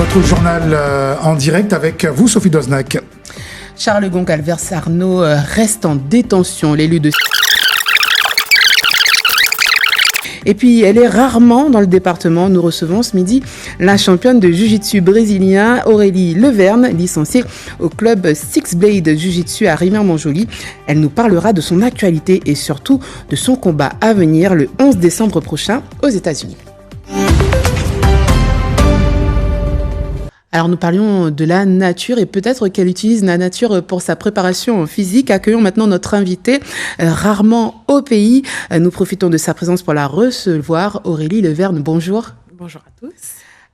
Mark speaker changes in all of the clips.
Speaker 1: votre journal en direct avec vous, Sophie Doznac.
Speaker 2: Charles Goncalves Arnaud reste en détention. L'élu de... Et puis, elle est rarement dans le département. Nous recevons ce midi la championne de jiu-jitsu brésilien Aurélie Leverne, licenciée au club Six Blade Jiu-Jitsu à Rivière-Montjoly. Elle nous parlera de son actualité et surtout de son combat à venir le 11 décembre prochain aux États-Unis. Alors nous parlions de la nature et peut-être qu'elle utilise la nature pour sa préparation physique. Accueillons maintenant notre invitée, rarement au pays. Nous profitons de sa présence pour la recevoir. Aurélie Leverne, bonjour.
Speaker 3: Bonjour à tous.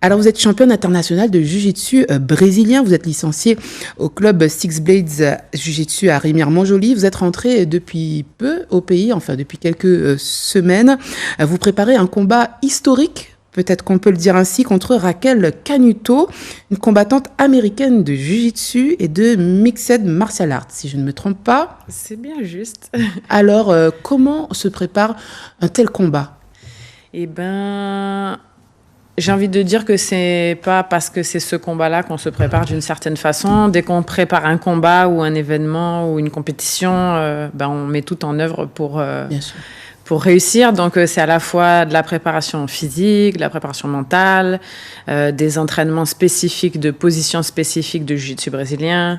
Speaker 2: Alors vous êtes championne internationale de jiu-jitsu brésilien. Vous êtes licenciée au club Six Blades Jiu-Jitsu à Rivière-Montjoly. Vous êtes rentrée depuis peu au pays, enfin depuis quelques semaines. Vous préparez un combat historique, peut-être qu'on peut le dire ainsi, contre Raquel Canuto, une combattante américaine de jiu-jitsu et de mixed martial arts, si je ne me trompe pas.
Speaker 3: C'est bien juste.
Speaker 2: Alors, comment se prépare un tel combat ?
Speaker 3: Eh ben, j'ai envie de dire que c'est pas parce que c'est ce combat-là qu'on se prépare d'une certaine façon. Dès qu'on prépare un combat ou un événement ou une compétition, on met tout en œuvre
Speaker 2: Bien sûr.
Speaker 3: Pour réussir. Donc, c'est à la fois de la préparation physique, de la préparation mentale, des entraînements spécifiques, de positions spécifiques de jiu-jitsu brésilien.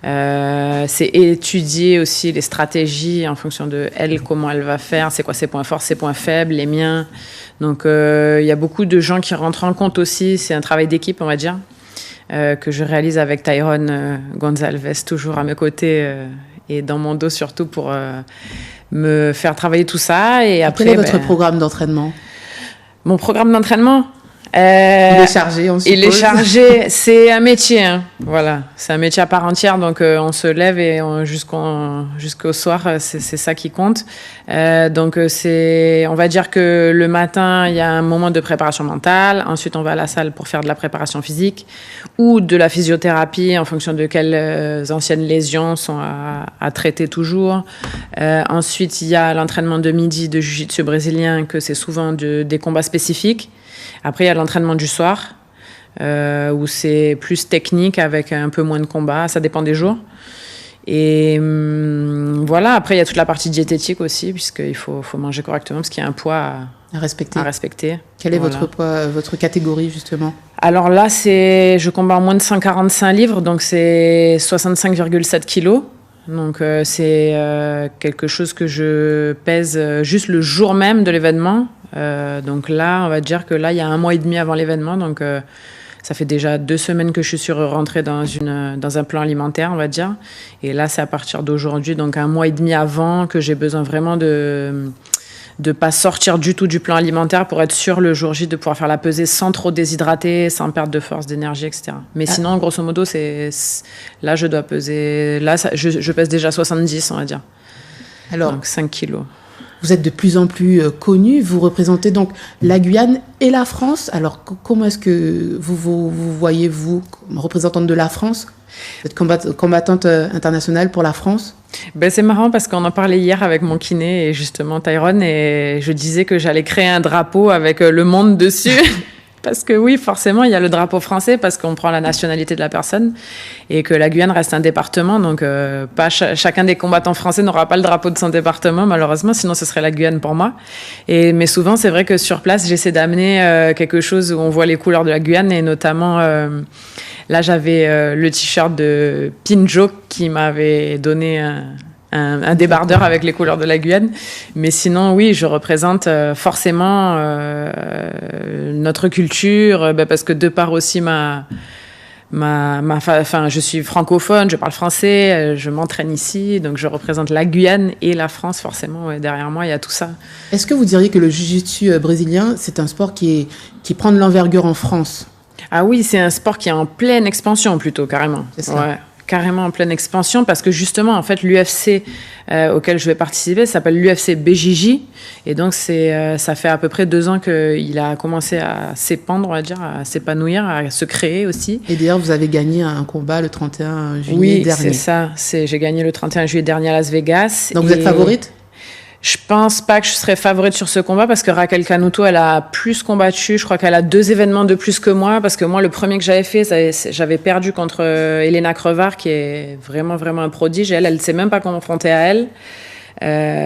Speaker 3: C'est étudier aussi les stratégies en fonction de elle, comment elle va faire, c'est quoi ses points forts, ses points faibles, les miens. Donc, il y a beaucoup de gens qui rentrent en compte aussi. C'est un travail d'équipe, on va dire, que je réalise avec Tyrone Gonzalez, toujours à mes côtés et dans mon dos surtout pour me faire travailler tout ça. Et après,
Speaker 2: quel est votre programme d'entraînement ?
Speaker 3: Mon programme d'entraînement,
Speaker 2: il est chargé, on suppose.
Speaker 3: Il est chargé, c'est un métier, hein. Voilà, c'est un métier à part entière, donc on se lève et jusqu'au soir, c'est ça qui compte. Donc on va dire que le matin, il y a un moment de préparation mentale, ensuite on va à la salle pour faire de la préparation physique ou de la physiothérapie en fonction de quelles anciennes lésions sont à traiter toujours. Ensuite, il y a l'entraînement de midi de jiu-jitsu brésilien, que c'est souvent des combats spécifiques. Après, il y a l'entraînement du soir, où c'est plus technique avec un peu moins de combat. Ça dépend des jours. Et voilà, après, il y a toute la partie diététique aussi, puisqu'il faut manger correctement, parce qu'il y a un poids à respecter.
Speaker 2: Quel est votre poids, votre catégorie, justement ?
Speaker 3: Alors là, je combats en moins de 145 livres, donc c'est 65,7 kilos. Donc c'est quelque chose que je pèse juste le jour même de l'événement. Donc là, on va dire que là, il y a 1 mois et demi avant l'événement. Donc ça fait déjà 2 semaines que je suis rentrée dans un plan alimentaire, on va dire. Et là, c'est à partir d'aujourd'hui, donc 1 mois et demi avant, que j'ai besoin vraiment de pas sortir du tout du plan alimentaire pour être sûr le jour J de pouvoir faire la pesée sans trop déshydrater, sans perdre de force, d'énergie, etc. Mais sinon, grosso modo, là, je dois peser... Là, je pèse déjà 70, on va dire.
Speaker 2: Alors,
Speaker 3: donc 5 kilos.
Speaker 2: Vous êtes de plus en plus connue. Vous représentez donc la Guyane et la France. Alors, comment est-ce que vous voyez-vous comme représentante de la France ? Vous êtes combattante internationale pour la France ?
Speaker 3: C'est marrant parce qu'on en parlait hier avec mon kiné et justement Tyrone, et je disais que j'allais créer un drapeau avec le monde dessus. Parce que oui, forcément, il y a le drapeau français parce qu'on prend la nationalité de la personne et que la Guyane reste un département. Donc, pas chacun des combattants français n'aura pas le drapeau de son département, malheureusement. Sinon, ce serait la Guyane pour moi. Mais souvent, c'est vrai que sur place, j'essaie d'amener quelque chose où on voit les couleurs de la Guyane. Et notamment, là, j'avais le t-shirt de Pinjo qui m'avait donné un débardeur avec les couleurs de la Guyane. Mais sinon, oui, je représente forcément notre culture, parce que de par aussi je suis francophone, je parle français, je m'entraîne ici, donc je représente la Guyane et la France, forcément. Ouais, derrière moi, il y a tout ça.
Speaker 2: Est-ce que vous diriez que le jiu-jitsu brésilien, c'est un sport qui prend de l'envergure en France ?
Speaker 3: Ah oui, c'est un sport qui est en pleine expansion, plutôt, carrément.
Speaker 2: C'est ça.
Speaker 3: Ouais. Carrément en pleine expansion, parce que justement, en fait, l'UFC auquel je vais participer s'appelle l'UFC BJJ, et donc ça fait à peu près 2 ans qu'il a commencé à s'épandre, on va dire, à s'épanouir, à se créer aussi.
Speaker 2: Et d'ailleurs, vous avez gagné un combat le 31 juillet dernier.
Speaker 3: Oui, c'est ça. J'ai gagné le 31 juillet dernier à Las Vegas.
Speaker 2: Donc vous êtes favorite ?
Speaker 3: Je pense pas que je serais favorite sur ce combat parce que Raquel Canuto, elle a plus combattu. Je crois qu'elle a 2 événements de plus que moi parce que moi, le premier que j'avais fait, j'avais perdu contre Elena Crevard, qui est vraiment, vraiment un prodige. Et elle ne s'est même pas confrontée à elle.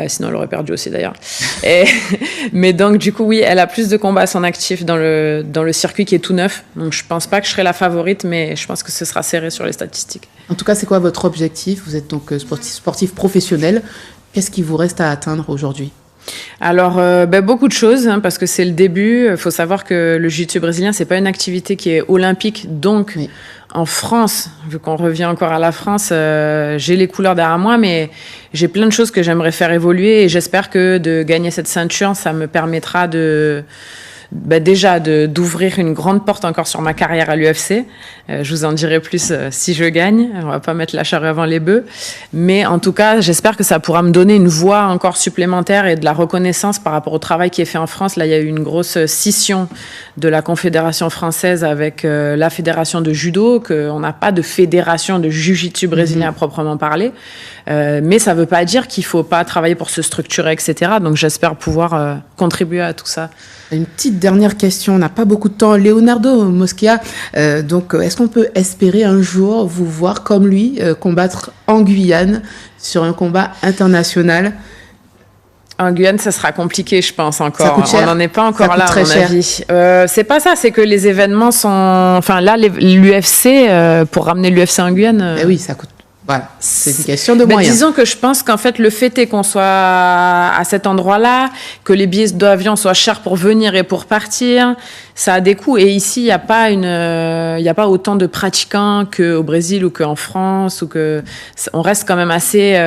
Speaker 3: Sinon, elle aurait perdu aussi d'ailleurs. Mais donc, du coup, oui, elle a plus de combats à son actif dans le circuit qui est tout neuf. Donc, je pense pas que je serais la favorite, mais je pense que ce sera serré sur les statistiques.
Speaker 2: En tout cas, c'est quoi votre objectif? Vous êtes donc sportif professionnel. Qu'est-ce qui vous reste à atteindre aujourd'hui?
Speaker 3: Alors, beaucoup de choses, hein, parce que c'est le début. Il faut savoir que le jiu-jitsu brésilien, c'est pas une activité qui est olympique. Donc, oui. En France, vu qu'on revient encore à la France, j'ai les couleurs derrière moi, mais j'ai plein de choses que j'aimerais faire évoluer et j'espère que de gagner cette ceinture, ça me permettra déjà d'ouvrir une grande porte encore sur ma carrière à l'UFC. Je vous en dirai plus si je gagne. On va pas mettre la charrue avant les bœufs. Mais en tout cas, j'espère que ça pourra me donner une voix encore supplémentaire et de la reconnaissance par rapport au travail qui est fait en France. Là, il y a eu une grosse scission de la Confédération française avec la Fédération de judo, qu'on n'a pas de fédération de jiu-jitsu brésilien à proprement parler. Mais ça veut pas dire qu'il faut pas travailler pour se structurer, etc. Donc j'espère pouvoir contribuer à tout ça.
Speaker 2: Une petite dernière question, on n'a pas beaucoup de temps. Leonardo Mosquera, donc est-ce qu'on peut espérer un jour vous voir comme lui combattre en Guyane sur un combat international?
Speaker 3: En Guyane, ça sera compliqué, je pense, encore.
Speaker 2: Ça coûte cher.
Speaker 3: On n'en est pas encore là, à mon
Speaker 2: cher.
Speaker 3: avis. C'est pas ça, c'est que les événements sont... Enfin, là, l'UFC, pour ramener l'UFC en Guyane...
Speaker 2: oui, ça coûte... Voilà, c'est une question de moyens.
Speaker 3: Disons que je pense qu'en fait, le fait est qu'on soit à cet endroit-là, que les billets d'avion soient chers pour venir et pour partir, ça a des coûts. Et ici, il n'y a pas autant de pratiquants qu'au Brésil ou qu'en France, on reste quand même assez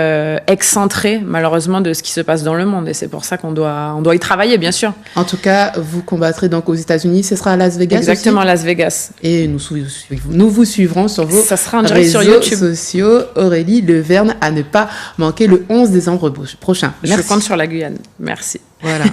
Speaker 3: excentré, malheureusement, de ce qui se passe dans le monde. Et c'est pour ça qu'on doit y travailler, bien sûr.
Speaker 2: En tout cas, vous combattrez donc aux États-Unis. Ce sera à Las Vegas.
Speaker 3: Exactement,
Speaker 2: aussi.
Speaker 3: Las Vegas.
Speaker 2: Et nous vous suivrons sur vos
Speaker 3: ça sera en direct
Speaker 2: réseaux
Speaker 3: sur YouTube.
Speaker 2: Sociaux. Aurélie Leverne, à ne pas manquer le 11 décembre prochain.
Speaker 3: Merci. Je compte sur la Guyane. Merci.
Speaker 2: Voilà.